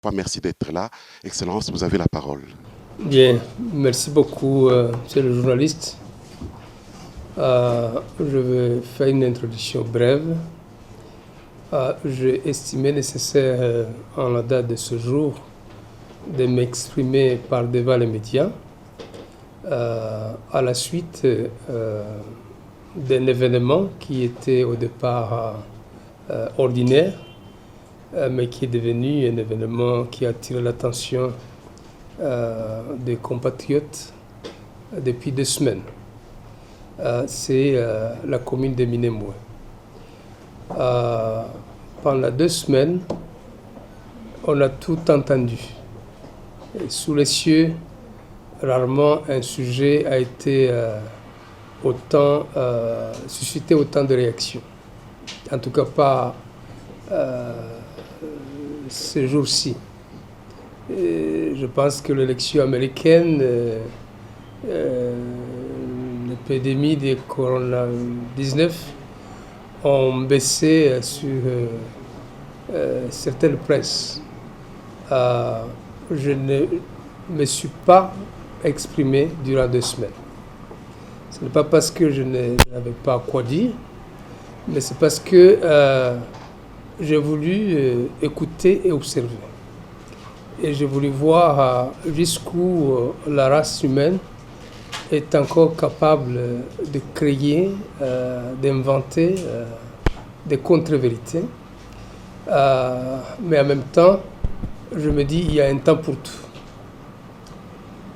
Merci d'être là. Excellence, vous avez la parole. Bien, merci beaucoup, monsieur le journaliste. Je vais faire une introduction brève. J'ai estimé nécessaire, en la date de ce jour, de m'exprimer par devant les médias à la suite d'un événement qui était au départ ordinaire, mais qui est devenu un événement qui a attiré l'attention des compatriotes depuis 2 semaines. C'est la commune de Minembwe. Pendant 2 semaines, on a tout entendu. Et sous les cieux, rarement un sujet a été suscité autant de réactions. En tout cas, pas ces jours-ci. Je pense que l'élection américaine, l'épidémie de Corona-19 ont baissé sur certaines presses. Je ne me suis pas exprimé durant 2 semaines. Ce n'est pas parce que je n'avais pas quoi dire, mais c'est parce que j'ai voulu écouter et observer. Et j'ai voulu voir jusqu'où la race humaine est encore capable de créer, d'inventer des contre-vérités. Mais en même temps, je me dis, il y a un temps pour tout.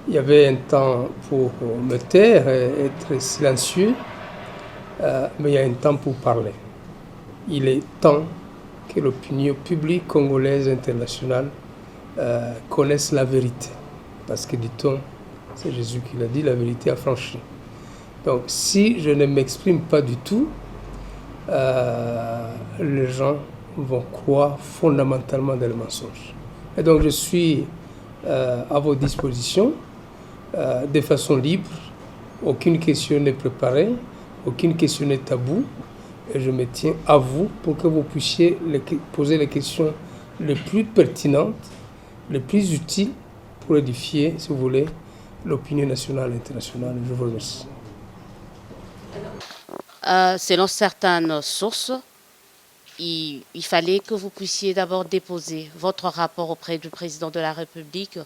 Il y avait un temps pour me taire et être silencieux, mais il y a un temps pour parler. Il est temps que l'opinion publique congolaise internationale connaisse la vérité. Parce que, dit-on, c'est Jésus qui l'a dit, la vérité a franchi. Donc, si je ne m'exprime pas du tout, les gens vont croire fondamentalement dans le mensonge. Et donc, je suis à vos dispositions de façon libre. Aucune question n'est préparée, aucune question n'est taboue. Et je me tiens à vous pour que vous puissiez poser les questions les plus pertinentes, les plus utiles pour édifier, si vous voulez, l'opinion nationale et internationale. Je vous remercie. Selon certaines sources, il fallait que vous puissiez d'abord déposer votre rapport auprès du président de la République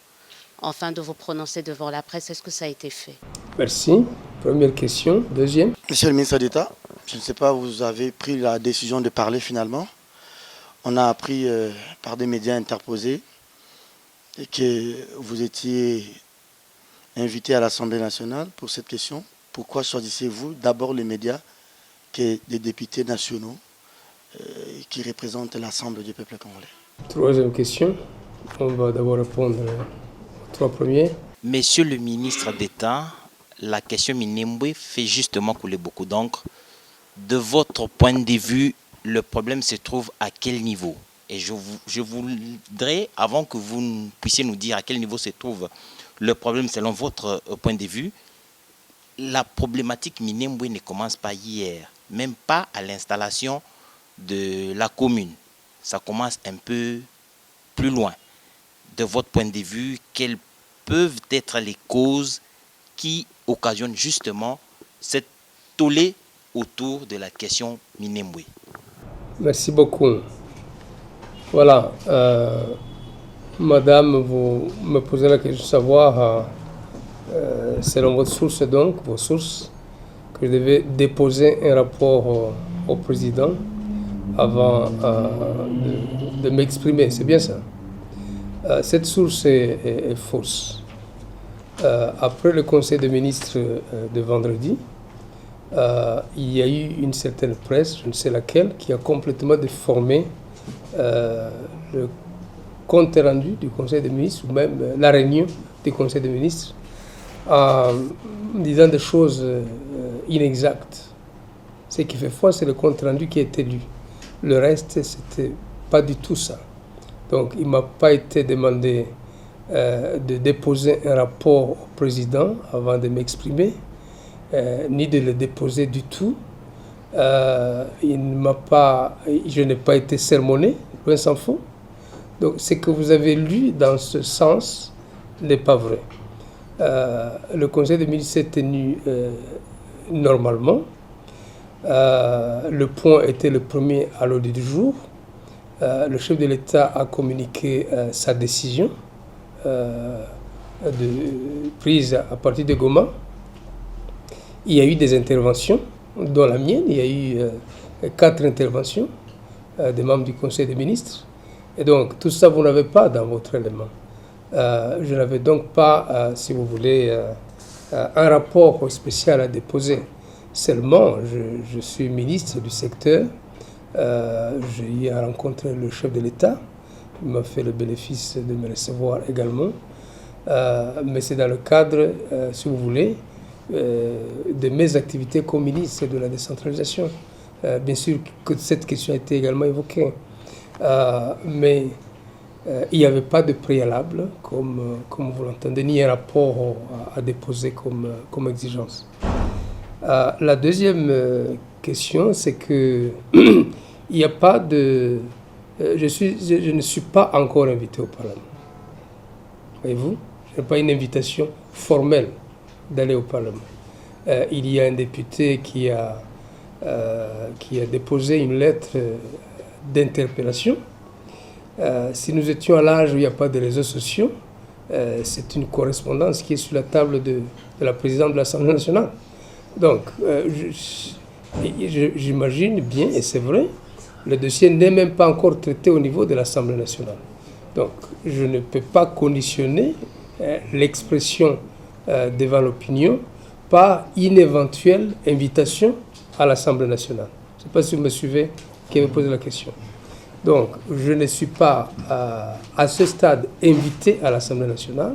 afin de vous prononcer devant la presse. Est-ce que ça a été fait? Merci. Première question. Deuxième. Monsieur le ministre d'État, je ne sais pas, vous avez pris la décision de parler finalement. On a appris par des médias interposés que vous étiez invité à l'Assemblée nationale pour cette question. Pourquoi choisissez-vous d'abord les médias que des députés nationaux qui représentent l'ensemble du peuple congolais? Troisième question. On va d'abord répondre aux 3 premiers. Monsieur le ministre d'État, la question Minembwe fait justement couler beaucoup d'encre. De votre point de vue, le problème se trouve à quel niveau? Et je voudrais, avant que vous puissiez nous dire à quel niveau se trouve le problème selon votre point de vue, la problématique Minembwe ne commence pas hier, même pas à l'installation de la commune. Ça commence un peu plus loin. De votre point de vue, quelles peuvent être les causes qui occasionnent justement cette tollée autour de la question Minembwe? Merci beaucoup. Voilà. Madame, vous me posez la question de savoir, selon votre source donc, vos sources, que je devais déposer un rapport au président avant de m'exprimer. C'est bien ça. Cette source est fausse. Après le Conseil des ministres de vendredi, il y a eu une certaine presse, je ne sais laquelle, qui a complètement déformé le compte rendu du Conseil des ministres, ou même la réunion du Conseil des ministres, en disant des choses inexactes. Ce qui fait foi, c'est le compte rendu qui a été lu. Le reste, c'était pas du tout ça. Donc, il ne m'a pas été demandé de déposer un rapport au président avant de m'exprimer, ni de le déposer du tout. Je n'ai pas été sermonné, loin s'en faut. Donc ce que vous avez lu dans ce sens n'est pas vrai. Le Conseil des ministres s'est tenu normalement. Le point était le premier à l'ordre du jour. Le chef de l'État a communiqué sa décision prise à partir de Goma. Il y a eu des interventions, dont la mienne. Il y a eu 4 interventions des membres du Conseil des ministres. Et donc, tout ça, vous n'avez pas dans votre élément. Je n'avais donc pas, si vous voulez, un rapport spécial à déposer. Seulement, je suis ministre du secteur. J'ai rencontré le chef de l'État. Il m'a fait le bénéfice de me recevoir également. Mais c'est dans le cadre, si vous voulez, de mes activités comme ministre de la décentralisation. Bien sûr que cette question a été également évoquée. Mais il n'y avait pas de préalable, comme vous l'entendez, ni un rapport à déposer comme exigence. La deuxième question, c'est que il n'y a pas de... Je ne suis pas encore invité au Parlement. Voyez-vous, je n'ai pas une invitation formelle d'aller au Parlement. Il y a un député qui a déposé une lettre d'interpellation. Si nous étions à l'âge où il n'y a pas de réseaux sociaux, c'est une correspondance qui est sur la table de la présidente de l'Assemblée nationale. Donc, j'imagine bien, et c'est vrai, le dossier n'est même pas encore traité au niveau de l'Assemblée nationale. Donc, je ne peux pas conditionner l'expression devant l'opinion par une éventuelle invitation à l'Assemblée nationale. Je ne sais pas si vous me suivez, qui avait posé la question. Donc, je ne suis pas à ce stade invité à l'Assemblée nationale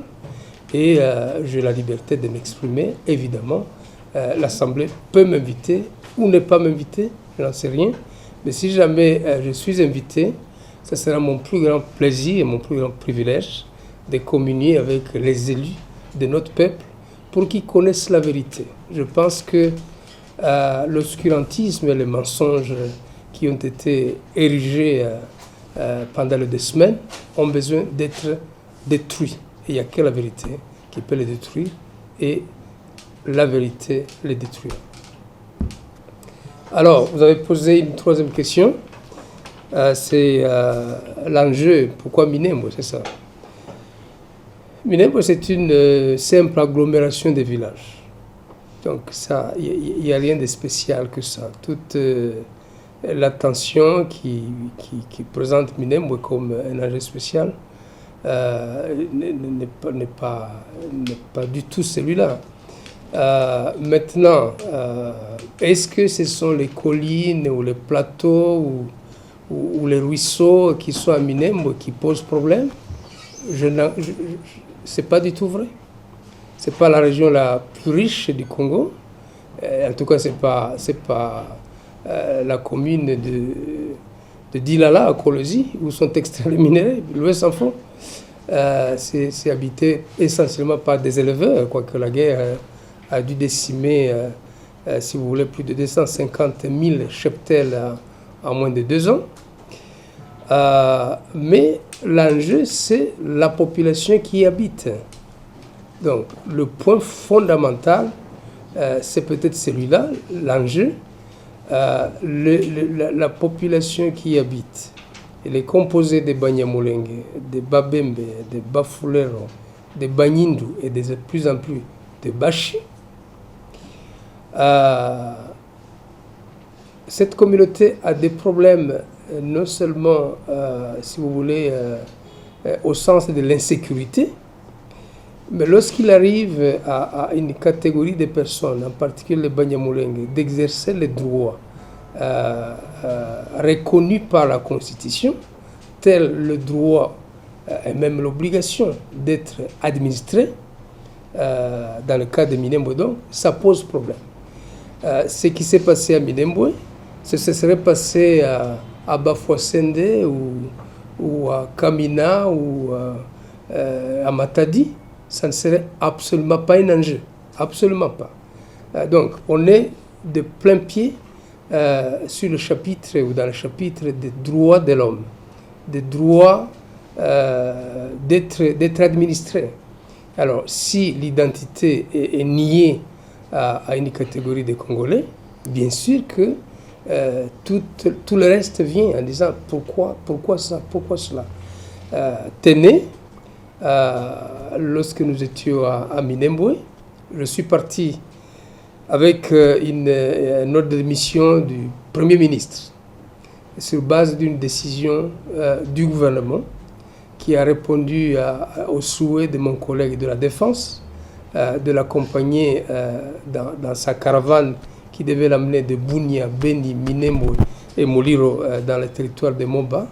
et j'ai la liberté de m'exprimer. Évidemment, l'Assemblée peut m'inviter ou ne pas m'inviter, je n'en sais rien. Mais si jamais je suis invité, ce sera mon plus grand plaisir et mon plus grand privilège de communier avec les élus de notre peuple pour qu'ils connaissent la vérité. Je pense que l'obscurantisme et les mensonges qui ont été érigés pendant les 2 semaines ont besoin d'être détruits. Et il n'y a que la vérité qui peut les détruire et la vérité les détruire. Alors, vous avez posé une 3e question. C'est l'enjeu. Pourquoi Minembwe, c'est ça? Minembwe, c'est une simple agglomération de villages. Donc, ça, il n'y a rien de spécial que ça. Toute l'attention qui présente Minembwe comme un enjeu spécial n'est pas du tout celui-là. Maintenant, est-ce que ce sont les collines ou les plateaux ou les ruisseaux qui sont à Minembwe qui posent problème? C'est pas du tout vrai. C'est pas la région la plus riche du Congo. En tout cas, c'est pas la commune de Dilala à Kolosi où sont extraits les minerais. L'Ouest s'en fout. C'est habité essentiellement par des éleveurs, quoique la guerre a dû décimer, si vous voulez, plus de 250 000 cheptels en moins de 2 ans. Mais l'enjeu, c'est la population qui y habite. Donc, le point fondamental, c'est peut-être celui-là, l'enjeu. La population qui y habite, elle est composée des Banyamulenge, des Babembe, des Bafulero, des Banyindu et de plus en plus de Bashi. Cette communauté a des problèmes non seulement, si vous voulez, au sens de l'insécurité, mais lorsqu'il arrive à une catégorie de personnes, en particulier les Banyamulenge, d'exercer les droits reconnus par la Constitution, tel le droit et même l'obligation d'être administré, dans le cas de Minembwe, donc, ça pose problème. Ce qui s'est passé à Minembwe, ce serait passé à Bafouassende ou à Kamina ou à Matadi, ça ne serait absolument pas un enjeu. Absolument pas. Donc, on est de plein pied sur le chapitre ou dans le chapitre des droits de l'homme, des droits d'être administrée. Alors, si l'identité est niée à une catégorie de Congolais, bien sûr que tout le reste vient en disant pourquoi ça, pourquoi cela. Tenez, lorsque nous étions à Minembwe, je suis parti avec une ordre de mission du Premier ministre sur base d'une décision du gouvernement qui a répondu au souhait de mon collègue de la Défense de l'accompagner dans sa caravane qui devait l'amener de Bunia, Beni, Minembwe et Moliro dans le territoire de Moba.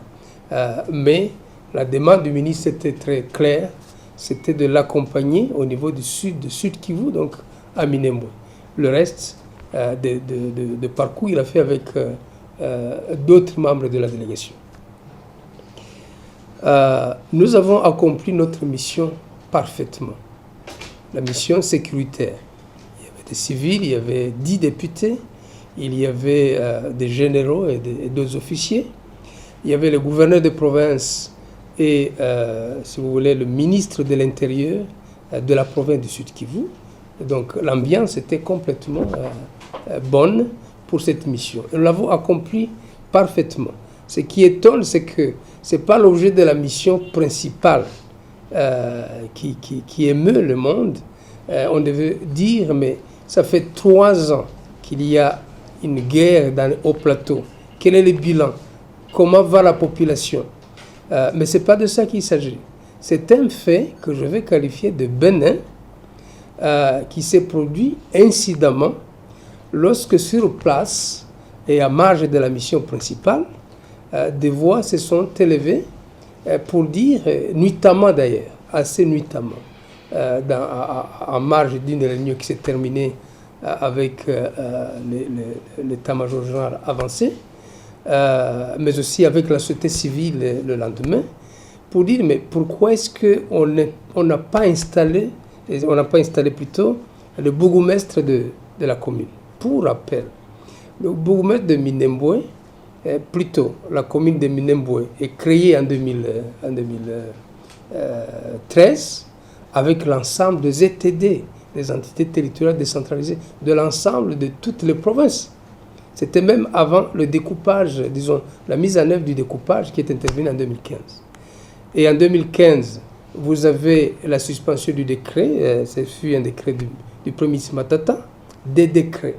Mais la demande du ministre était très claire, c'était de l'accompagner au niveau du Sud Kivu, donc à Minembwe. Le reste de parcours, il a fait avec d'autres membres de la délégation. Nous avons accompli notre mission parfaitement. La mission sécuritaire. Il y avait des civils, il y avait 10 députés, il y avait des généraux et d'autres officiers. Il y avait le gouverneur de province et, si vous voulez, le ministre de l'Intérieur de la province du Sud Kivu. Donc l'ambiance était complètement bonne pour cette mission. Nous l'avons accompli parfaitement. Ce qui étonne, c'est que ce n'est pas l'objet de la mission principale qui émeut le monde. On devait dire, mais ça fait 3 ans qu'il y a une guerre dans le Haut-Plateau. Quel est le bilan? Comment va la population? Mais ce n'est pas de ça qu'il s'agit. C'est un fait que je vais qualifier de bénin qui s'est produit incidemment lorsque sur place et à marge de la mission principale, des voix se sont élevées pour dire, nuitamment d'ailleurs, assez nuitamment, en marge d'une réunion qui s'est terminée avec l'état-major général avancé, mais aussi avec la société civile le lendemain, pour dire, mais pourquoi est-ce qu'on n'a pas installé plutôt le bourgmestre de la commune? Pour rappel, le bourgmestre de Minembwe, plutôt la commune de Minembwe, est créée en 2013 avec l'ensemble des ETD, les entités territoriales décentralisées, de l'ensemble de toutes les provinces. C'était même avant le découpage, disons, la mise en œuvre du découpage qui est intervenu en 2015. Et en 2015, vous avez la suspension du décret, ce fut un décret du Premier ministre Matata, des décrets,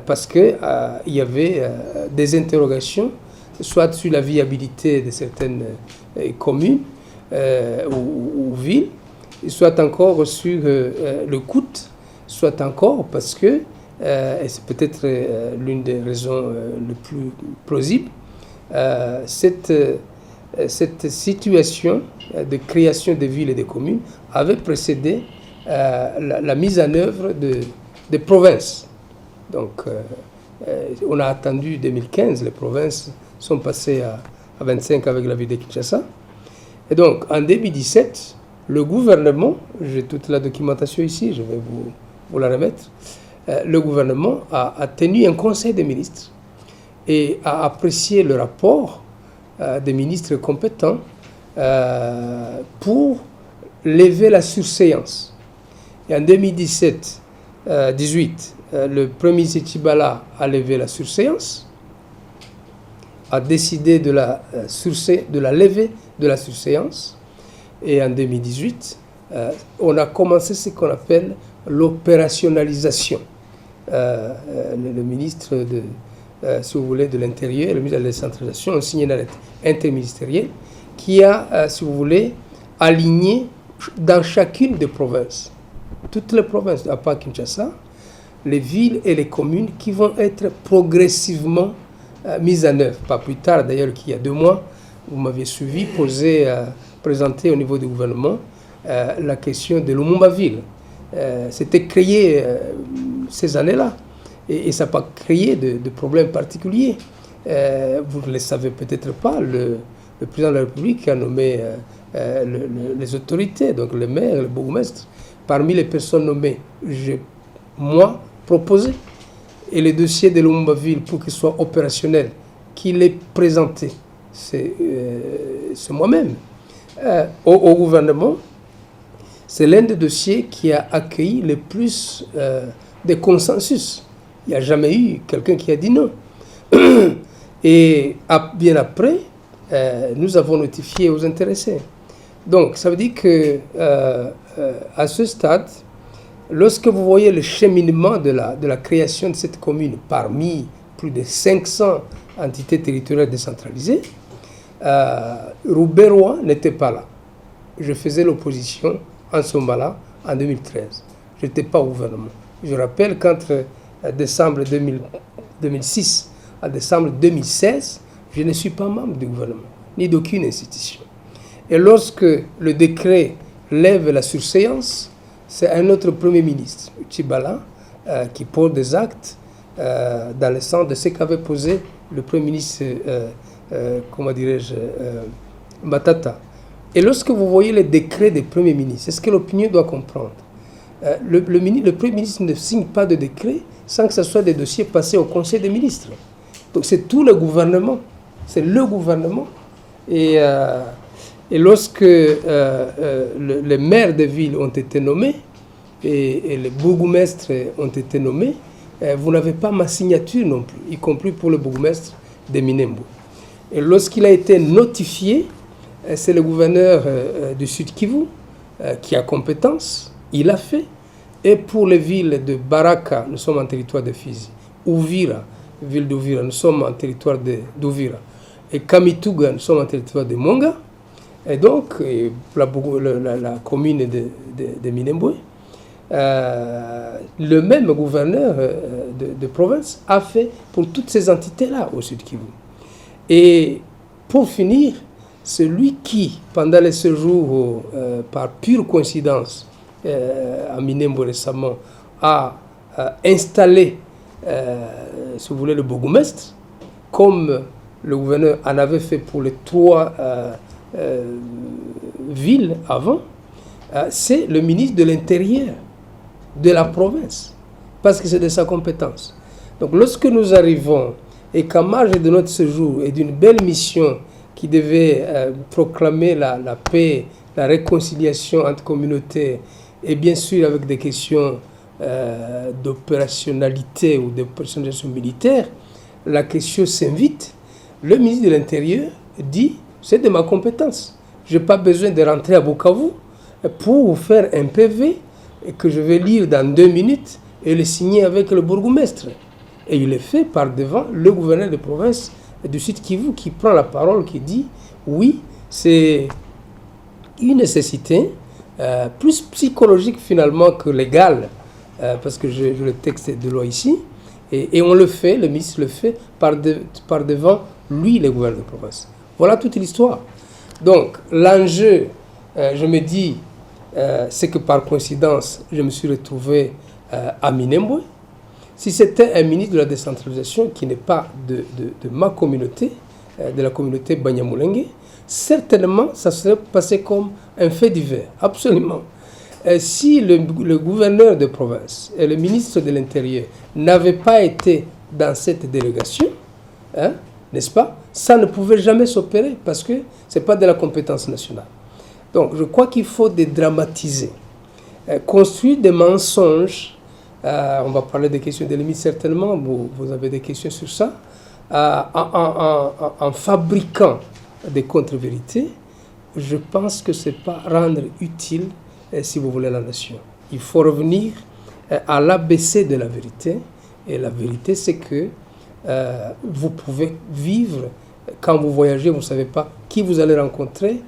parce qu'il y avait des interrogations, soit sur la viabilité de certaines communes ou villes, soit encore sur le coût, soit encore parce que, et c'est peut-être l'une des raisons les plus plausibles, cette situation de création de villes et de communes avait précédé la mise en œuvre des provinces. Donc, on a attendu 2015, les provinces sont passées à 25 avec la ville de Kinshasa. Et donc, en 2017, le gouvernement, j'ai toute la documentation ici, je vais vous la remettre, le gouvernement a tenu un conseil des ministres et a apprécié le rapport des ministres compétents pour lever la surséance. Et en 2017-18, le premier ministre Tchibala a levé la surséance, a décidé de la levée de la surséance. Et en 2018, on a commencé ce qu'on appelle l'opérationnalisation. Le ministre si vous voulez, de l'Intérieur, le ministre de la Décentralisation ont signé une arrêté interministérielle qui a, si vous voulez, aligné dans chacune des provinces, toutes les provinces, à part Kinshasa, les villes et les communes qui vont être progressivement mises en œuvre. Pas plus tard, d'ailleurs, qu'il y a 2 mois, vous m'aviez suivi, présenter au niveau du gouvernement la question de Lumumba-Ville. C'était créé ces années-là et ça n'a pas créé de problèmes particuliers. Vous ne le savez peut-être pas, le président de la République a nommé les autorités, donc le maire, le bourgmestre. Parmi les personnes nommées, j'ai moi proposé, et le dossier de Lumumba-Ville pour qu'il soit opérationnel, qu'il est présenté, c'est moi-même. au gouvernement, c'est l'un des dossiers qui a accueilli le plus de consensus. Il n'y a jamais eu quelqu'un qui a dit non. Et bien après, nous avons notifié aux intéressés. Donc, ça veut dire que à ce stade, lorsque vous voyez le cheminement de la création de cette commune parmi plus de 500 entités territoriales décentralisées, Roubaix-Roy n'était pas là. Je faisais l'opposition en ce moment-là, en 2013. Je n'étais pas au gouvernement. Je rappelle qu'entre décembre 2006 à décembre 2016, je ne suis pas membre du gouvernement, ni d'aucune institution. Et lorsque le décret lève la surséance, c'est un autre Premier ministre, Tchibala, qui pose des actes dans le sens de ce qu'avait posé le Premier ministre, Matata. Et lorsque vous voyez les décrets des Premiers ministres, c'est ce que l'opinion doit comprendre. Le Premier ministre ne signe pas de décret sans que ce soit des dossiers passés au Conseil des ministres. Donc c'est tout le gouvernement. C'est le gouvernement. Et lorsque les maires de villes ont été nommés et les bourgmestres ont été nommés, vous n'avez pas ma signature non plus, y compris pour le bourgmestre de Minembwe. Et lorsqu'il a été notifié, c'est le gouverneur du Sud Kivu qui a compétence, il a fait. Et pour les villes de Baraka, nous sommes en territoire de Fizi. Uvira, ville d'Uvira, nous sommes en territoire d'Uvira. Et Kamituga, nous sommes en territoire de Monga. Et donc, la commune de Minembwe, le même gouverneur de province a fait pour toutes ces entités-là au Sud Kivu. Et pour finir, celui qui, pendant les séjours, par pure coïncidence, à Minembwe récemment, a installé, si vous voulez, le bourgmestre, comme le gouverneur en avait fait pour les 3 villes avant, c'est le ministre de l'Intérieur de la province, parce que c'est de sa compétence. Donc lorsque nous arrivons, et qu'en marge de notre séjour et d'une belle mission qui devait proclamer la paix, la réconciliation entre communautés, et bien sûr avec des questions d'opérationnalité ou d'opérationnalisation militaire, la question s'invite. Le ministre de l'Intérieur dit, c'est de ma compétence. Je n'ai pas besoin de rentrer à Bukavu pour vous faire un PV que je vais lire dans 2 minutes et le signer avec le bourgmestre. Et il est fait par devant le gouverneur de province du Sud Kivu qui prend la parole, qui dit, oui, c'est une nécessité plus psychologique finalement que légale, parce que j'ai le texte de loi ici, et on le fait, le ministre le fait par devant lui, le gouverneur de province. Voilà toute l'histoire. Donc l'enjeu, je me dis, c'est que par coïncidence, je me suis retrouvé à Minembwe. Si c'était un ministre de la décentralisation qui n'est pas de ma communauté, de la communauté Banyamulenge, certainement, ça serait passé comme un fait divers, absolument. Si le gouverneur de province et le ministre de l'Intérieur n'avaient pas été dans cette délégation, n'est-ce pas, ça ne pouvait jamais s'opérer parce que ce n'est pas de la compétence nationale. Donc, je crois qu'il faut dédramatiser, construire des mensonges. On va parler des questions de limites certainement, vous avez des questions sur ça, en fabriquant des contre-vérités. Je pense que ce n'est pas rendre utile, si vous voulez, la nation. Il faut revenir à l'ABC de la vérité, et la vérité c'est que vous pouvez vivre, quand vous voyagez, vous ne savez pas qui vous allez rencontrer,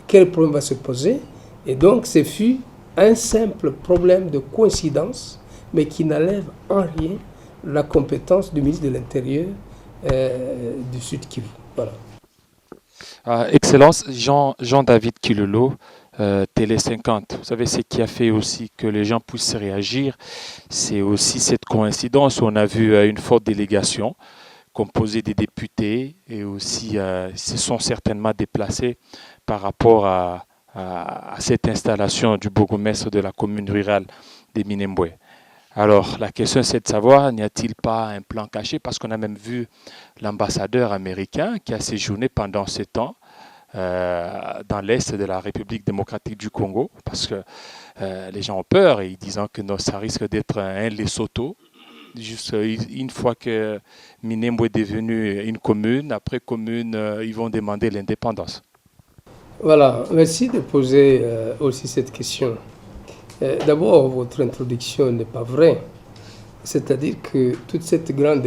quel problème va se poser, et donc ce fut un simple problème de coïncidence, mais qui n'enlève en rien la compétence du ministre de l'Intérieur du Sud Kivu. Voilà. Excellence, Jean-David Kilolo, Télé 50. Vous savez, ce qui a fait aussi que les gens puissent réagir, c'est aussi cette coïncidence où on a vu une forte délégation composée des députés et aussi se sont certainement déplacés par rapport à cette installation du bourgmestre de la commune rurale de Minembwe. Alors, la question, c'est de savoir, n'y a-t-il pas un plan caché? Parce qu'on a même vu l'ambassadeur américain qui a séjourné pendant 7 ans dans l'est de la République démocratique du Congo, parce que les gens ont peur et ils disent que non, ça risque d'être un Lesotho. Juste une fois que Minembwe est devenu une commune, après commune, ils vont demander l'indépendance. Voilà, merci de poser aussi cette question. D'abord, votre introduction n'est pas vraie. C'est-à-dire que toute cette grande,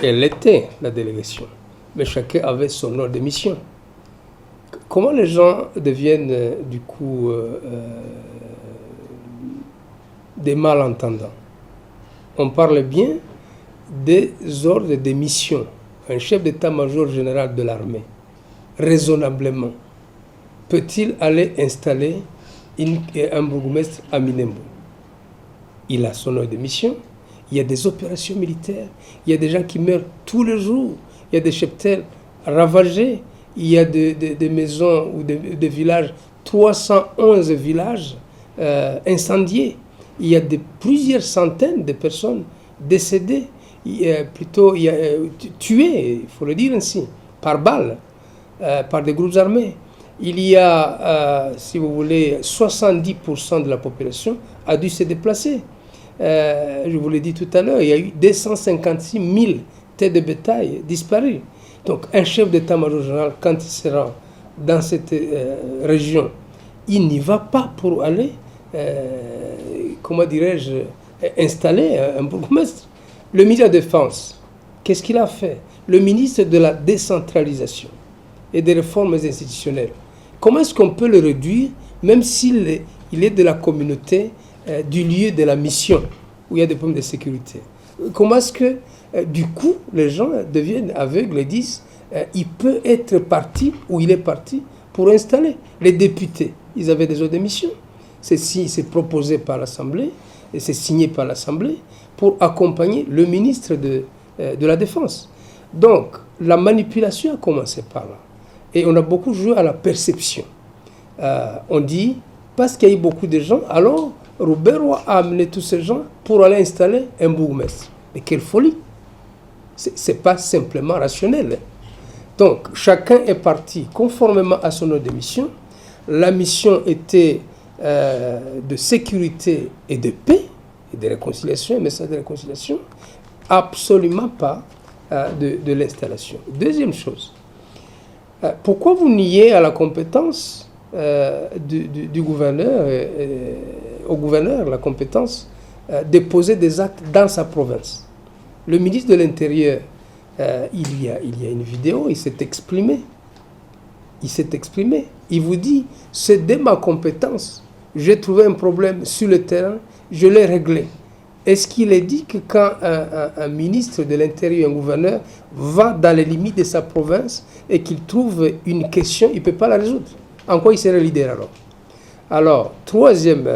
elle était la délégation. Mais chacun avait son ordre de mission. Comment les gens deviennent du coup des malentendants? On parle bien des ordres de mission. Un chef d'état-major général de l'armée, raisonnablement, peut-il aller installer un bourgmestre à Minembwe? Il a son ordre de mission. Il y a des opérations militaires. Il y a des gens qui meurent tous les jours. Il y a des cheptels ravagés. Il y a des maisons ou des villages, 311 villages incendiés. Il y a plusieurs centaines de personnes décédées, tuées, il faut le dire ainsi, par balles, par des groupes armés. Il y a, si vous voulez, 70% de la population a dû se déplacer. Je vous l'ai dit tout à l'heure, il y a eu 256 000 têtes de bétail disparues. Donc un chef d'état-major général, quand il sera dans cette région, il n'y va pas pour aller, comment dirais-je, installer un bourgmestre. Le ministre de la Défense, qu'est-ce qu'il a fait? Le ministre de la décentralisation et des réformes institutionnelles. Comment est-ce qu'on peut le réduire, même s'il est de la communauté, du lieu de la mission, où il y a des problèmes de sécurité? Comment est-ce que, du coup, les gens deviennent aveugles et disent il peut être parti, ou il est parti, pour installer les députés? Ils avaient des ordres de mission. C'est proposé par l'Assemblée, et c'est signé par l'Assemblée, pour accompagner le ministre de la Défense. Donc, la manipulation a commencé par là. Et on a beaucoup joué à la perception. On dit, parce qu'il y a eu beaucoup de gens, alors Robert Roy a amené tous ces gens pour aller installer un bourgmestre. Mais quelle folie! Ce n'est pas simplement rationnel. Donc, chacun est parti conformément à son ordre de mission. La mission était de sécurité et de paix, et de réconciliation, un message de réconciliation, absolument pas de l'installation. Deuxième chose, pourquoi vous niez à la compétence du gouverneur, au gouverneur, la compétence de poser des actes dans sa province? Le ministre de l'Intérieur, il y a une vidéo, il s'est exprimé. Il vous dit, c'est de ma compétence. J'ai trouvé un problème sur le terrain, je l'ai réglé. Est-ce qu'il est dit que quand un ministre de l'Intérieur, un gouverneur, va dans les limites de sa province et qu'il trouve une question, il ne peut pas la résoudre? En quoi il serait leader alors? Alors, troisième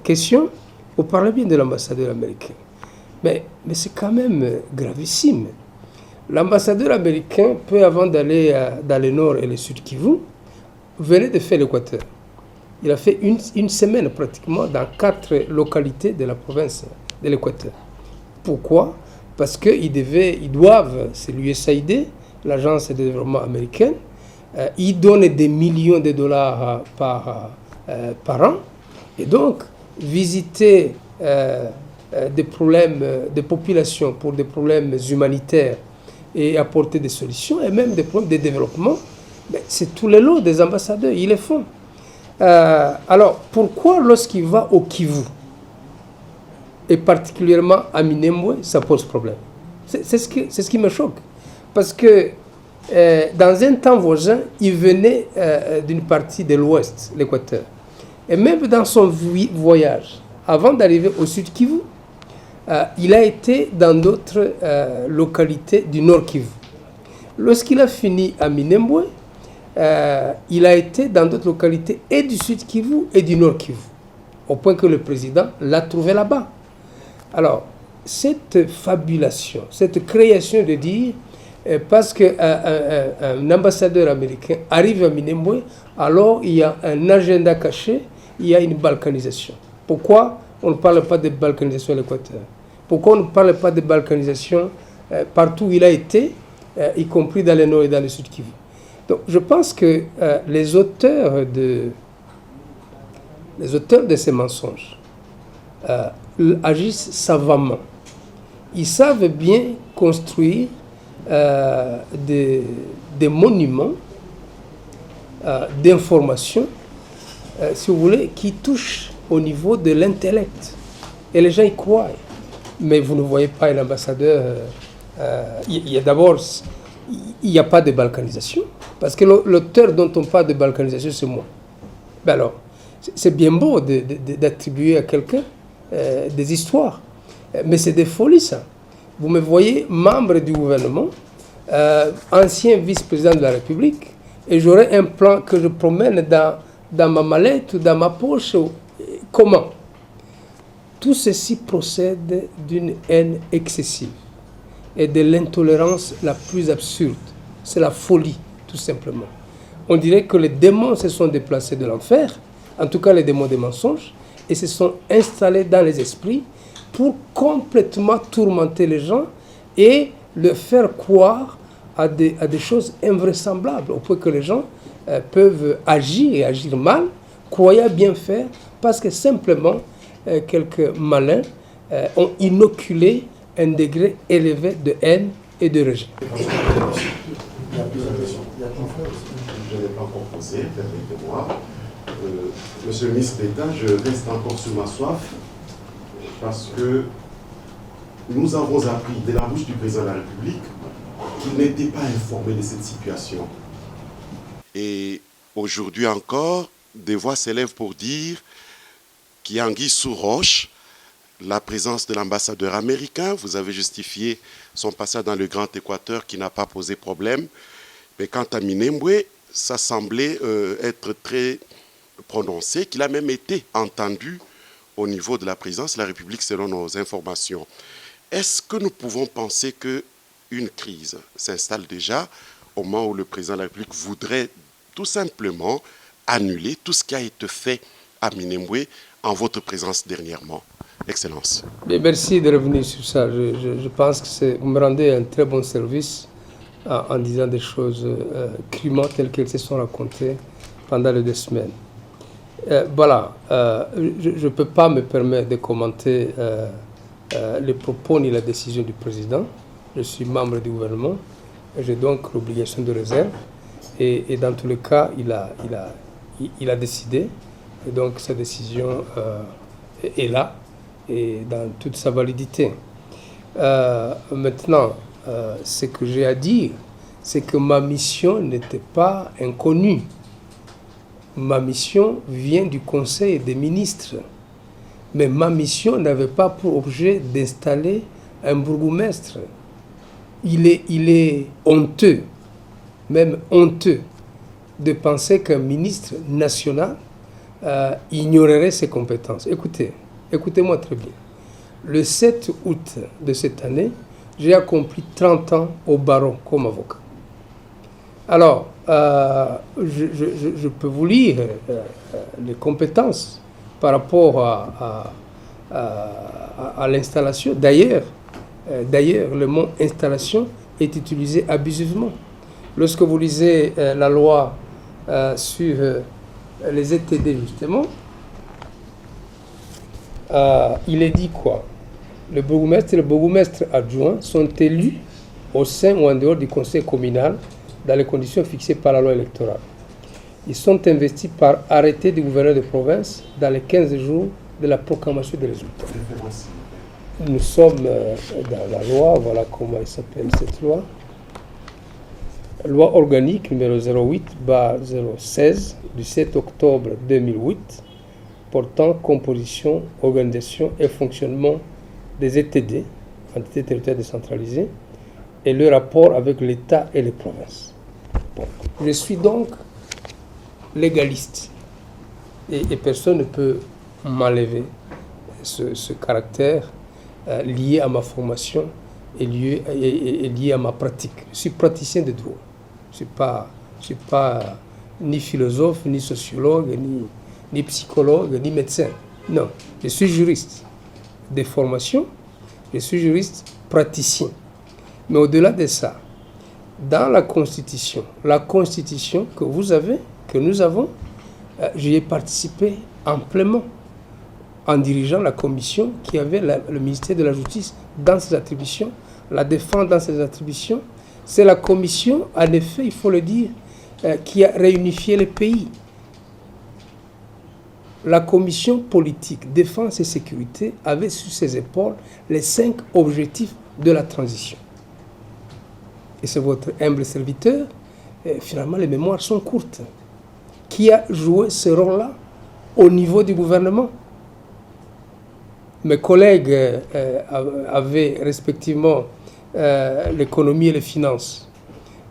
question, vous parlez bien de l'ambassadeur américain. Mais c'est quand même gravissime. L'ambassadeur américain, peu avant d'aller dans le nord et le sud Kivu, venait de faire l'Équateur. Il a fait une semaine pratiquement dans 4 localités de la province de l'Équateur. Pourquoi? Parce qu'ils doivent, c'est l'USAID, l'agence de développement américaine, ils donnent des millions de dollars par an. Et donc, visiter des problèmes de population pour des problèmes humanitaires et apporter des solutions, et même des problèmes de développement, c'est tous les lots des ambassadeurs, ils les font. Alors, pourquoi lorsqu'il va au Kivu, et particulièrement à Minembwe, ça pose problème? C'est ce qui me choque. Parce que dans un temps voisin, il venait d'une partie de l'Ouest, l'Équateur. Et même dans son voyage, avant d'arriver au Sud Kivu, il a été dans d'autres localités du Nord Kivu. Lorsqu'il a fini à Minembwe, il a été dans d'autres localités et du Sud Kivu et du Nord Kivu, au point que le président l'a trouvé là-bas. Alors, cette fabulation, cette création de dire, parce qu'un ambassadeur américain arrive à Minembwe, alors il y a un agenda caché, il y a une balkanisation. Pourquoi on ne parle pas de balkanisation à l'Équateur? Pourquoi on ne parle pas de balkanisation partout où il a été, y compris dans le Nord et dans le Sud Kivu? Donc je pense que les auteurs de ces mensonges agissent savamment. Ils savent bien construire des monuments d'information, si vous voulez, qui touchent au niveau de l'intellect. Et les gens y croient. Mais vous ne voyez pas un ambassadeur. Il y a d'abord, il n'y a pas de balkanisation. Parce que l'auteur dont on parle de balkanisation, c'est moi. Ben alors, c'est bien beau d'attribuer à quelqu'un des histoires. Mais c'est des folies, ça. Vous me voyez membre du gouvernement, ancien vice-président de la République, et j'aurai un plan que je promène dans ma mallette ou dans ma poche. Comment? Tout ceci procède d'une haine excessive et de l'intolérance la plus absurde. C'est la folie, tout simplement. On dirait que les démons se sont déplacés de l'enfer, en tout cas les démons des mensonges, et se sont installés dans les esprits pour complètement tourmenter les gens et leur faire croire à des choses invraisemblables, au point que les gens peuvent agir et agir mal, croyant bien faire, parce que simplement quelques malins ont inoculé un degré élevé de haine et de rejet. Je n'ai pas encore posé, permettez-moi. Monsieur le ministre d'État, je reste encore sur ma soif parce que nous avons appris de la bouche du président de la République qu'il n'était pas informé de cette situation. Et aujourd'hui encore, des voix s'élèvent pour dire qu'il y a anguille sous roche, la présence de l'ambassadeur américain. Vous avez justifié son passage dans le Grand Équateur qui n'a pas posé problème. Mais quant à Minembwe, ça semblait être très prononcé, qu'il a même été entendu au niveau de la présidence de la République selon nos informations. Est-ce que nous pouvons penser qu'une crise s'installe déjà au moment où le président de la République voudrait tout simplement annuler tout ce qui a été fait à Minembwe en votre présence dernièrement? Excellence. Mais merci de revenir sur ça. Je pense que vous me rendez un très bon service en disant des choses crûment telles qu'elles se sont racontées pendant les 2 semaines. Voilà, je ne peux pas me permettre de commenter les propos ni la décision du président. Je suis membre du gouvernement, j'ai donc l'obligation de réserve. Et dans tous les cas, il a décidé. Et donc sa décision est là et dans toute sa validité. Maintenant, ce que j'ai à dire, c'est que ma mission n'était pas inconnue. Ma mission vient du Conseil des ministres. Mais ma mission n'avait pas pour objet d'installer un bourgmestre. Il est honteux, même honteux, de penser qu'un ministre national ignorerait ses compétences. Écoutez-moi très bien. Le 7 août de cette année, j'ai accompli 30 ans au barreau comme avocat. Alors, je peux vous lire les compétences par rapport à l'installation. D'ailleurs, le mot installation est utilisé abusivement. Lorsque vous lisez la loi sur les ETD, justement, il est dit quoi? Le bourgmestre et le bourgmestre adjoint sont élus au sein ou en dehors du conseil communal dans les conditions fixées par la loi électorale. Ils sont investis par arrêté du gouverneur de province dans les 15 jours de la proclamation des résultats. Nous sommes dans la loi, voilà comment elle s'appelle cette loi. Loi organique numéro 08/016 du 7 octobre 2008 portant composition, organisation et fonctionnement des ETD, entités territoriales décentralisées, et le rapport avec l'État et les provinces. Bon. Je suis donc légaliste et personne ne peut m'enlever ce caractère lié à ma formation et lié à ma pratique. Je suis praticien de droit. Je ne suis pas ni philosophe, ni sociologue, ni psychologue, ni médecin. Non, je suis juriste de formation, je suis juriste praticien. Mais au-delà de ça, dans la Constitution que vous avez, que nous avons, j'y ai participé amplement en dirigeant la commission qui avait le ministère de la Justice dans ses attributions, la défense dans ses attributions. C'est la commission, en effet, il faut le dire, qui a réunifié le pays. La commission politique, défense et sécurité avait sur ses épaules les 5 objectifs de la transition. Et c'est votre humble serviteur, finalement les mémoires sont courtes, qui a joué ce rôle-là au niveau du gouvernement. Mes collègues avaient respectivement l'économie et les finances,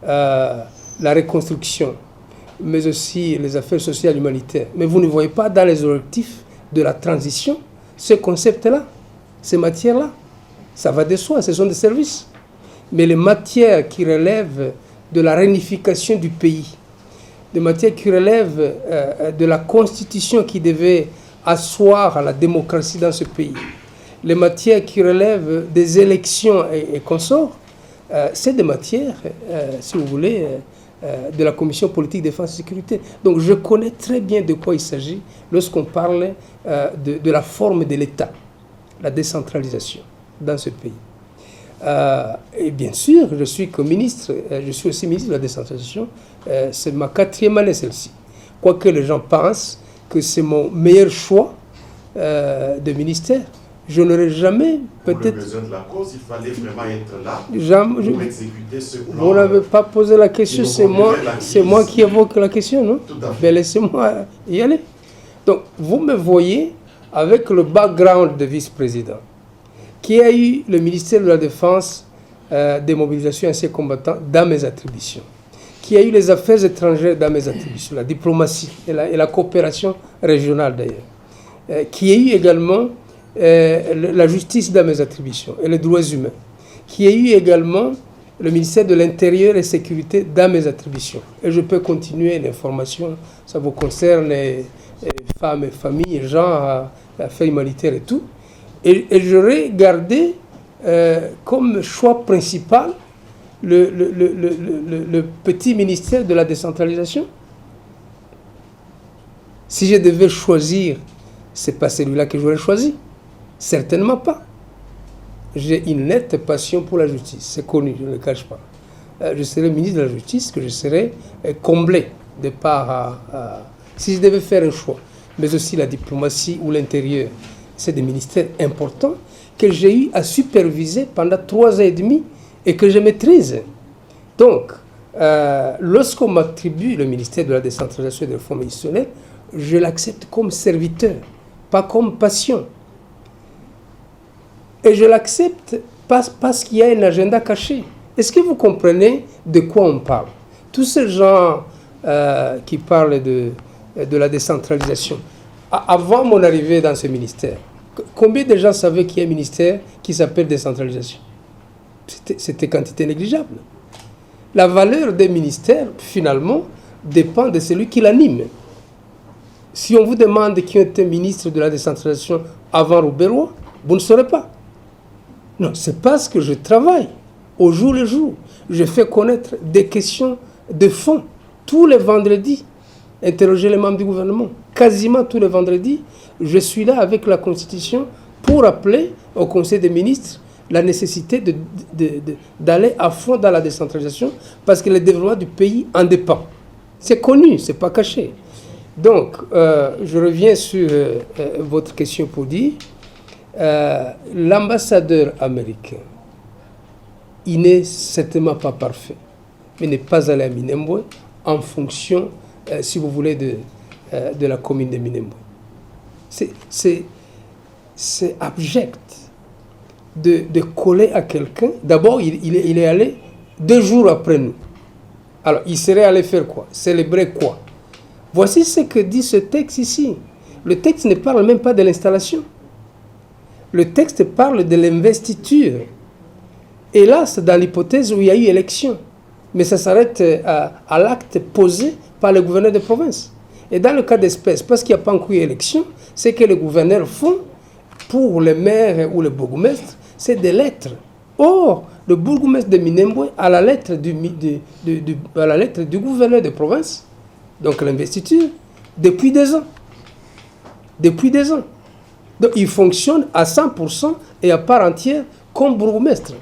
la reconstruction, mais aussi les affaires sociales et humanitaires. Mais vous ne voyez pas dans les objectifs de la transition ce concept-là, ces matières-là. Ça va de soi, ce sont des services. Mais les matières qui relèvent de la réunification du pays, des matières qui relèvent de la constitution qui devait asseoir la démocratie dans ce pays, les matières qui relèvent des élections et consorts, c'est des matières, si vous voulez, de la Commission politique défense et sécurité. Donc je connais très bien de quoi il s'agit lorsqu'on parle de la forme de l'État, la décentralisation dans ce pays. Et bien sûr, je suis comme ministre, je suis aussi ministre de la décentralisation, c'est ma 4e année celle-ci. Quoique les gens pensent que c'est mon meilleur choix de ministère, je n'aurais jamais peut-être... Pour le besoin de la cause, il fallait vraiment être là pour exécuter ce plan. Vous n'avez pas posé la question, c'est moi qui évoque la question, non? Tout à fait. Mais laissez-moi y aller. Donc, vous me voyez avec le background de vice-président, qui a eu le ministère de la Défense, des mobilisations anciens combattants dans mes attributions, qui a eu les affaires étrangères dans mes attributions, la diplomatie et la coopération régionale d'ailleurs, qui a eu également la justice dans mes attributions et les droits humains, qui a eu également le ministère de l'Intérieur et Sécurité dans mes attributions. Et je peux continuer l'information, ça vous concerne les femmes et familles, gens, affaires humanitaires et tout. Et j'aurais gardé comme choix principal le petit ministère de la décentralisation. Si je devais choisir, ce n'est pas celui-là que j'aurais choisi. Certainement pas. J'ai une nette passion pour la justice, c'est connu, je ne le cache pas. Je serai ministre de la Justice, que je serai comblé de par... si je devais faire un choix, mais aussi la diplomatie ou l'intérieur, c'est des ministères importants que j'ai eu à superviser pendant 3 ans et demi et que je maîtrise. Donc, lorsqu'on m'attribue le ministère de la décentralisation et des réformes institutionnelles, je l'accepte comme serviteur, pas comme passion. Et je l'accepte parce qu'il y a un agenda caché. Est-ce que vous comprenez de quoi on parle? Tous ces gens qui parlent de la décentralisation, avant mon arrivée dans ce ministère, combien de gens savaient qu'il y a un ministère qui s'appelle décentralisation? C'était quantité négligeable. La valeur des ministères, finalement, dépend de celui qui l'anime. Si on vous demande qui était ministre de la décentralisation avant Roubaix-Roy, vous ne saurez pas. Non, c'est parce que je travaille au jour le jour. Je fais connaître des questions de fond tous les vendredis. Interroger les membres du gouvernement. Quasiment tous les vendredis, je suis là avec la Constitution pour appeler au Conseil des ministres la nécessité d'aller à fond dans la décentralisation parce que le développement du pays en dépend. C'est connu, c'est pas caché. Donc, je reviens sur votre question pour dire l'ambassadeur américain, il n'est certainement pas parfait, mais n'est pas allé à Minembwe en fonction, si vous voulez, de la commune de Minembwe. C'est abject de coller à quelqu'un. D'abord, il est allé 2 jours après nous. Alors, il serait allé faire quoi? Célébrer quoi? Voici ce que dit ce texte ici. Le texte ne parle même pas de l'installation. Le texte parle de l'investiture. Et là, c'est dans l'hypothèse où il y a eu élection. Mais ça s'arrête à l'acte posé par le gouverneur de province. Et dans le cas d'espèce, parce qu'il n'y a pas encore eu élection, c'est que les gouverneurs font pour les maires ou les bourgmestres, c'est des lettres Or, le bourgmestre de Minembwe a la lettre du gouverneur de province, donc l'investiture, depuis 2 ans. Depuis 2 ans. Donc il fonctionne à 100% et à part entière comme bourgmestre.